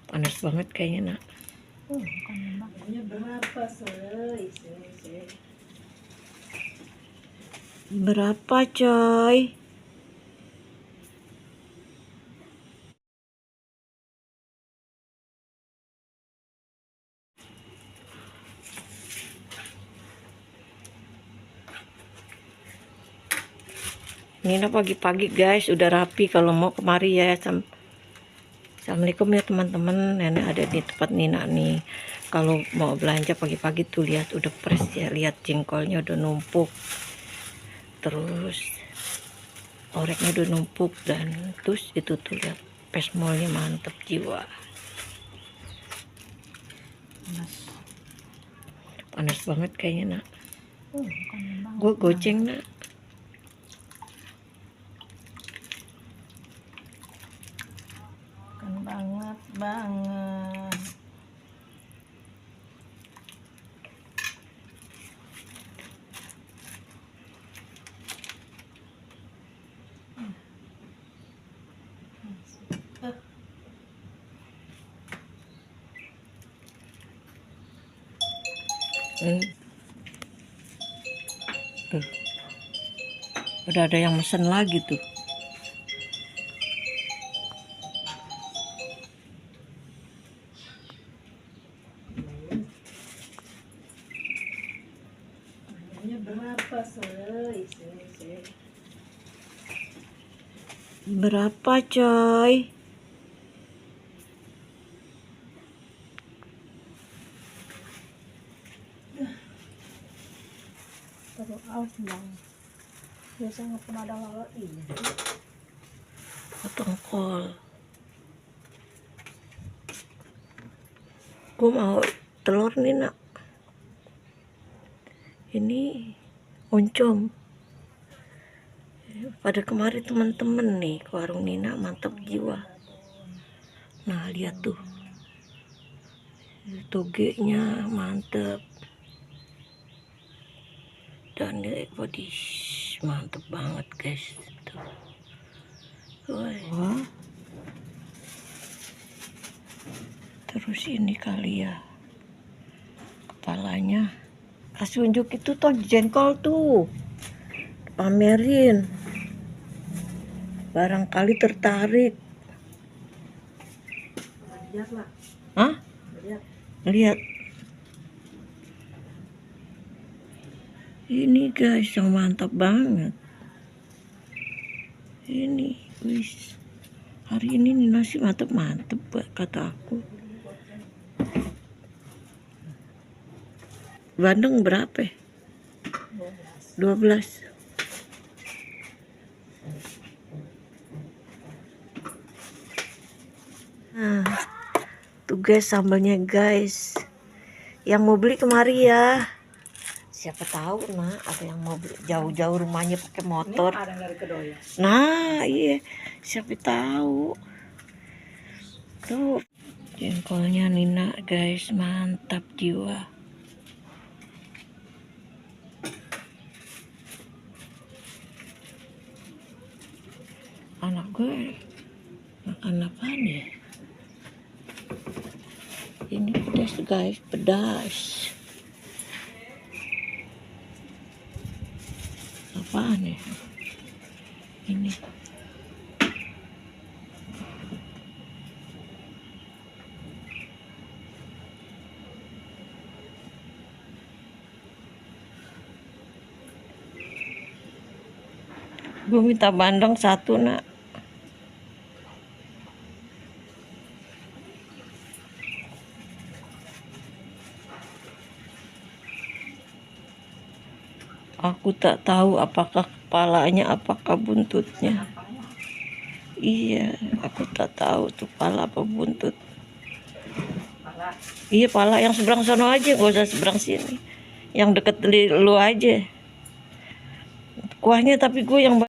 Panas banget kayaknya, nak. Berapa, Berapa, coy? Nina pagi-pagi guys udah rapi kalau mau kemari ya. Assalamualaikum ya teman-teman. Nenek ada di tempat Nina nih. Kalau mau belanja pagi-pagi tuh lihat udah fresh ya. Lihat jengkolnya udah numpuk. Terus oreknya udah numpuk dan terus itu tuh lihat pesmolnya mantep jiwa. Panas banget kayaknya, nak. Gue goceng, nak. banget. Tuh. Udah ada yang mesen lagi tuh. Berapa, Berapa, coy? Terus aus bang. Biasanya nggak pernah ada lala ini. Potong kol. Gue mau telur nih, nak. Ini oncom. Pada kemarin teman-teman nih ke warung Nina mantap jiwa. Nah lihat tuh, togenya mantep dan body mantep banget guys. Tuh. Wah. Terus ini kali ya kepalanya. Kasih unjuk itu toh jengkol tuh, pamerin. Barangkali tertarik. Lihat lah. Hah? Lihat. Ini guys yang mantap banget. Ini, wis. Hari ini nasi mantep-mantep kata aku. Bandeng berapa? 12. Nah, tuh guys sambalnya guys. Yang mau beli kemari ya. Siapa tahu nak ada yang mau beli jauh-jauh rumahnya pakai motor. Nah iya, siapa tahu. Tuh jengkolnya Nina guys mantap jiwa. Anak gue makan apaan ya? Ini pedas guys, pedas. Apaan ya? Ini. Gue minta bandeng satu, nak. Aku tak tahu apakah kepalanya, apakah buntutnya. Iya, aku tak tahu tuh pala apa buntut. Iya, pala yang seberang sono aja, gak usah seberang sini. Yang deket lu aja. Kuahnya tapi gue yang